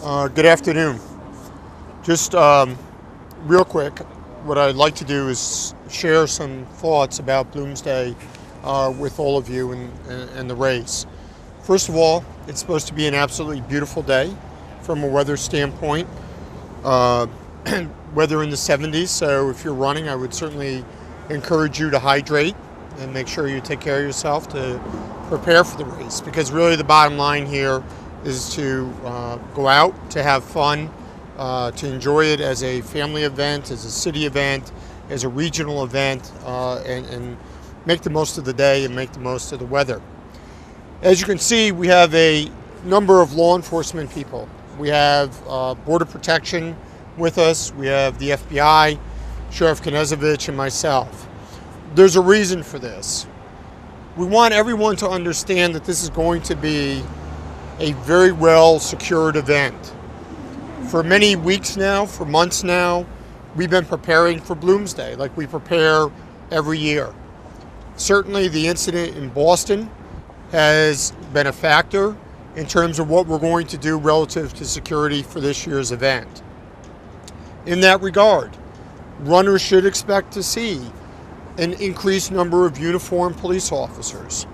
Good afternoon. Just real quick, what I'd like to do is share some thoughts about Bloomsday with all of you and the race. First of all, it's supposed to be an absolutely beautiful day from a weather standpoint. Weather in the 70s, so if you're running, I would certainly encourage you to hydrate and make sure you take care of yourself to prepare for the race, because really the bottom line here is to go out, to have fun, to enjoy it as a family event, as a city event, as a regional event, and make the most of the day and make the most of the weather. As you can see, we have a number of law enforcement people. We have Border Protection with us, we have the FBI, Sheriff Knezovich, and myself. There's a reason for this. We want everyone to understand that this is going to be a very well secured event. For many weeks now, for months now, we've been preparing for Bloomsday like we prepare every year. Certainly the incident in Boston has been a factor in terms of what we're going to do relative to security for this year's event. In that regard, runners should expect to see an increased number of uniformed police officers.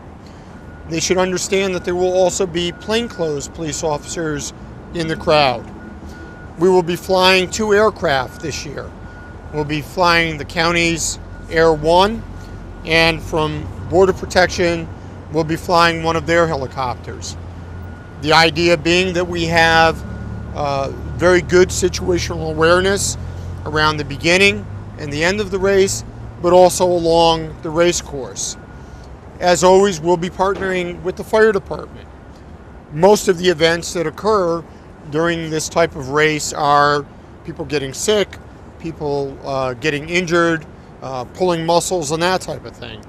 They should understand that there will also be plainclothes police officers in the crowd. We will be flying 2 aircraft this year. We'll be flying the county's Air 1, and from Border Protection, we'll be flying one of their helicopters. The idea being that we have very good situational awareness around the beginning and the end of the race, but also along the race course. As always, we'll be partnering with the fire department. Most of the events that occur during this type of race are people getting sick, people getting injured, pulling muscles, and that type of thing.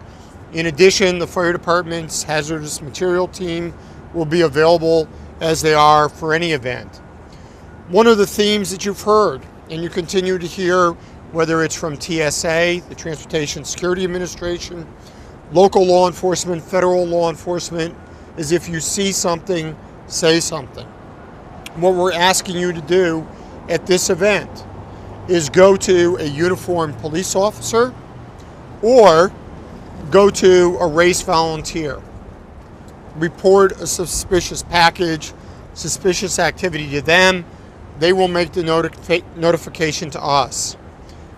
In addition, the fire department's hazardous material team will be available as they are for any event. One of the themes that you've heard and you continue to hear, whether it's from TSA, the Transportation Security Administration, local law enforcement, federal law enforcement, is if you see something, say something. What we're asking you to do at this event is go to a uniformed police officer or go to a race volunteer. Report a suspicious package, suspicious activity to them. They will make the notification to us.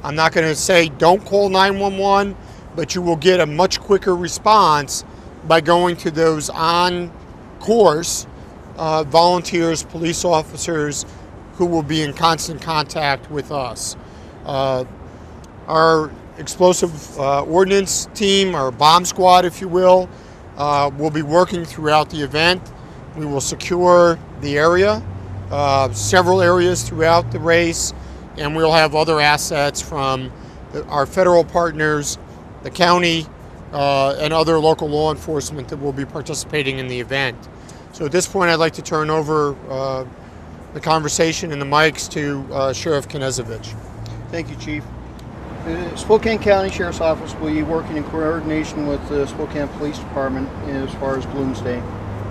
I'm not going to say don't call 911, but you will get a much quicker response by going to those on-course volunteers, police officers who will be in constant contact with us. Our explosive ordnance team, our bomb squad, if you will be working throughout the event. We will secure the area, several areas throughout the race, and we'll have other assets from our federal partners, the county, and other local law enforcement that will be participating in the event. So at this point, I'd like to turn over the conversation and the mics to Sheriff Knezovich. Thank you, Chief. The Spokane County Sheriff's Office will be working in coordination with the Spokane Police Department as far as Bloomsday.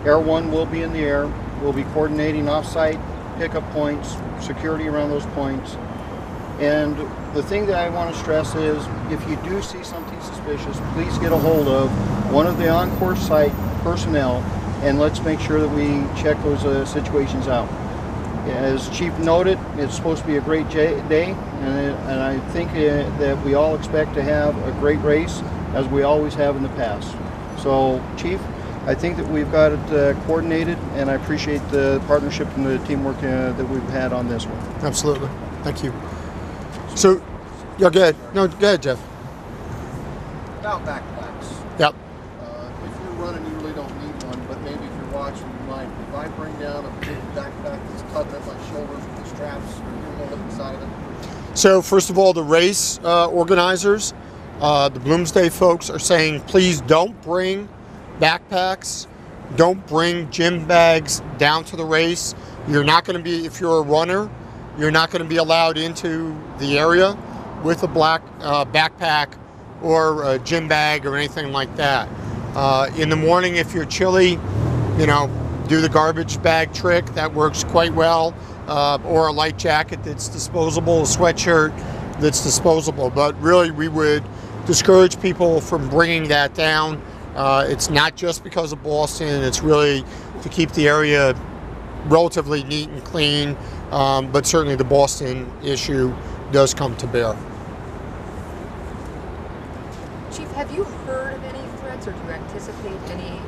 Air 1 will be in the air. We'll be coordinating off-site pickup points, security around those points. And the thing that I want to stress is, if you do see something suspicious, please get a hold of one of the on-course site personnel, and let's make sure that we check those situations out. As Chief noted, it's supposed to be a great day, and I think that we all expect to have a great race, as we always have in the past. So, Chief, I think that we've got it coordinated, and I appreciate the partnership and the teamwork that we've had on this one. Absolutely. Thank you. So, yeah, go ahead. No, go ahead, Jeff. About backpacks. Yep. If you're running, you really don't need one, but maybe if you're watching, you might. If I bring down a big backpack that's tugged at my shoulders with the straps, or you know, look inside of it. So, first of all, the race organizers, the Bloomsday folks, are saying, please don't bring backpacks, don't bring gym bags down to the race. You're not going to be, if you're a runner, you're not going to be allowed into the area with a black backpack or a gym bag or anything like that. In the morning, if you're chilly, you know, do the garbage bag trick. That works quite well. or a light jacket that's disposable, a sweatshirt that's disposable. But really, we would discourage people from bringing that down. It's not just because of Boston, it's really to keep the area relatively neat and clean, but certainly the Boston issue does come to bear. Chief, have you heard of any threats, or do you anticipate any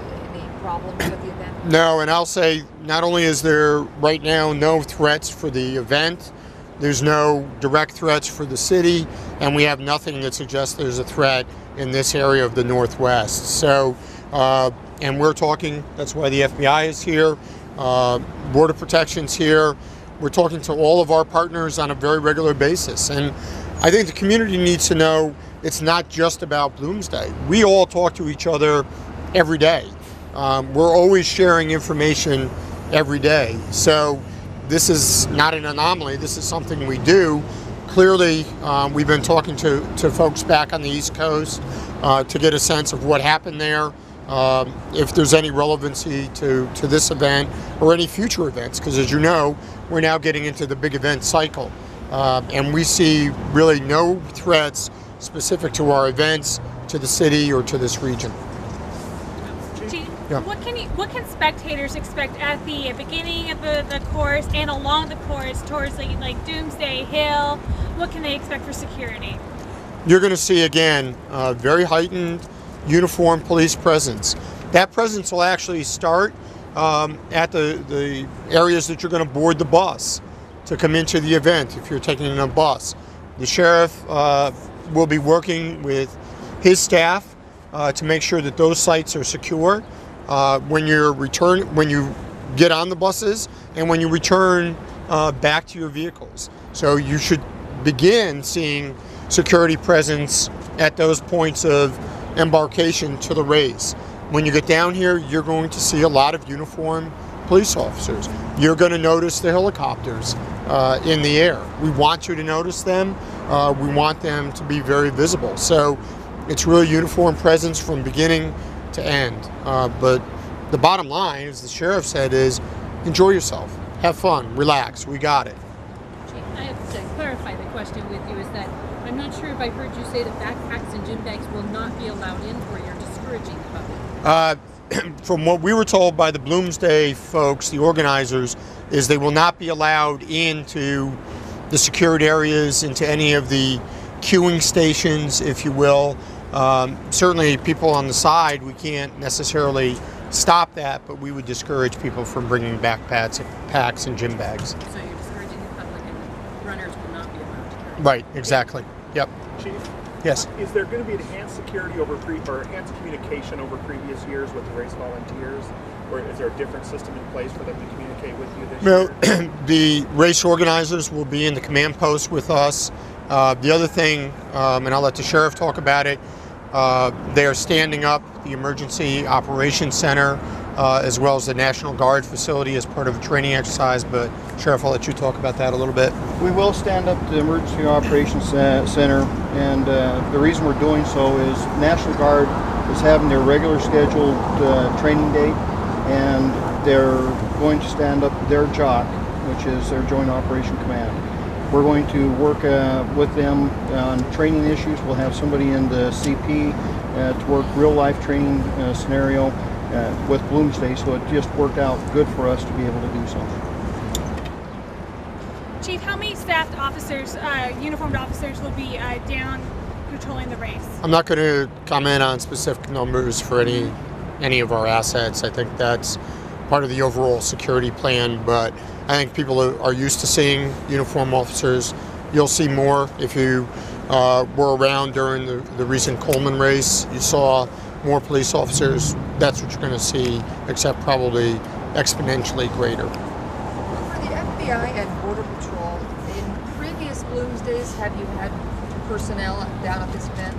problems with the event? No, and I'll say not only is there right now no threats for the event, there's no direct threats for the city, and we have nothing that suggests there's a threat in this area of the Northwest. So, and we're talking, that's why the FBI is here, Border Protection's here. We're talking to all of our partners on a very regular basis. And I think the community needs to know it's not just about Bloomsday. We all talk to each other every day. We're always sharing information every day. So this is not an anomaly. This is something we do. Clearly, we've been talking to folks back on the East Coast to get a sense of what happened there, if there's any relevancy to this event or any future events, because as you know, we're now getting into the big event cycle. And we see really no threats specific to our events, to the city, or to this region. Chief, Yeah. what can spectators expect at the beginning of the course and along the course towards like Doomsday Hill? What can they expect for security? You're going to see, again, very heightened uniformed police presence. That presence will actually start at the areas that you're going to board the bus to come into the event if you're taking a bus. The sheriff will be working with his staff to make sure that those sites are secure when you get on the buses and when you return back to your vehicles. So you should begin seeing security presence at those points of embarkation to the race. When you get down here, you're going to see a lot of uniformed police officers. You're going to notice the helicopters in the air. We want you to notice them. We want them to be very visible. So it's really uniform presence from beginning to end. But the bottom line, as the sheriff said, is enjoy yourself, have fun, relax, we got it. I have to clarify the question with you, is that I'm not sure if I heard you say that backpacks and gym bags will not be allowed in, or you're discouraging the public. From what we were told by the Bloomsday folks, the organizers, is they will not be allowed into the secured areas, into any of the queuing stations, if you will. Certainly people on the side, we can't necessarily stop that, but we would discourage people from bringing backpacks, packs, and gym bags. So you're discouraging the public, and runners will not be allowed to carry. Right, exactly. Yep. Chief, Yes. is there going to be enhanced security or enhanced communication over previous years with the race volunteers, or is there a different system in place for them to communicate with you this year? The race organizers will be in the command post with us. The other thing, and I'll let the sheriff talk about it, they are standing up the Emergency Operations Center as well as the National Guard facility as part of a training exercise, but Sheriff, I'll let you talk about that a little bit. We will stand up the Emergency Operations Center, and the reason we're doing so is National Guard is having their regular scheduled training date, and they're going to stand up their JOC, which is their Joint Operation Command. We're going to work with them on training issues. We'll have somebody in the CP to work real-life training scenario with Bloomsday, so it just worked out good for us to be able to do so. Chief, how many staffed officers, uniformed officers, will be down patrolling the race? I'm not going to comment on specific numbers for any of our assets. I think that's part of the overall security plan, but I think people are used to seeing uniform officers. You'll see more if you were around during the recent Coleman race. You saw more police officers. That's what you're going to see, except probably exponentially greater. For the FBI and Border Patrol, in previous Bloomsdays, have you had personnel down at this event?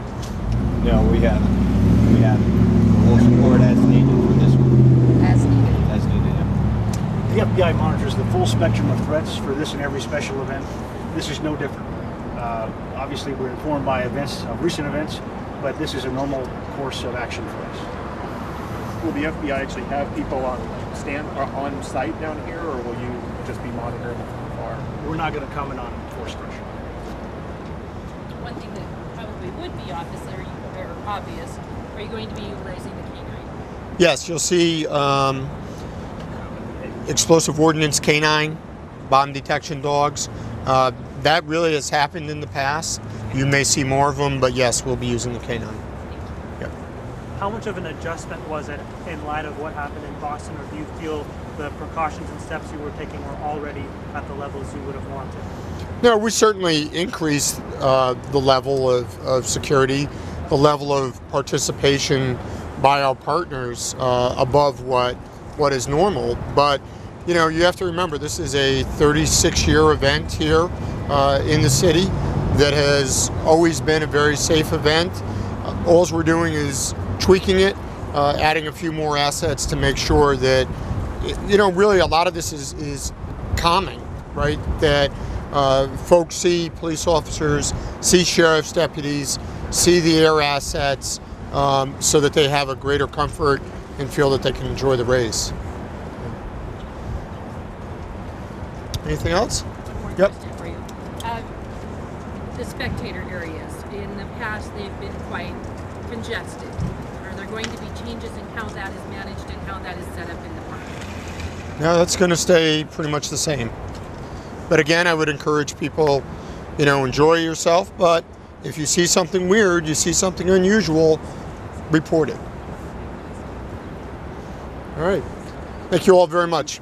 No, we haven't. We haven't. We'll support as needed for this one. As needed. As needed, yeah. The FBI monitors the full spectrum of threats for this and every special event. This is no different. Obviously, we're informed by events, recent events, but this is a normal course of action for us. Will the FBI actually have people on site down here, or will you just be monitoring? are. We're not going to comment on force structure. One thing that probably would be obvious, are you going to be utilizing the canine? Yes, you'll see explosive ordnance canine, bomb detection dogs. That really has happened in the past. You may see more of them, but yes, we'll be using the canine. Yep. How much of an adjustment was it in light of what happened in Boston, or do you feel the precautions and steps you were taking were already at the levels you would have wanted? No, we certainly increased the level of security, the level of participation by our partners above what is normal. But you know, you have to remember this is a 36-year event here in the city that has always been a very safe event. All we're doing is tweaking it, adding a few more assets to make sure that, you know, really a lot of this is calming, right? That folks see police officers, see sheriff's deputies, see the air assets, so that they have a greater comfort and feel that they can enjoy the race. Anything else? One more Yep. question for you. The spectator areas, in the past they've been quite congested. Are there going to be changes in how that is managed and how that is set up in the park? No, that's going to stay pretty much the same. But again, I would encourage people, you know, enjoy yourself, but if you see something weird, you see something unusual, report it. All right. Thank you all very much.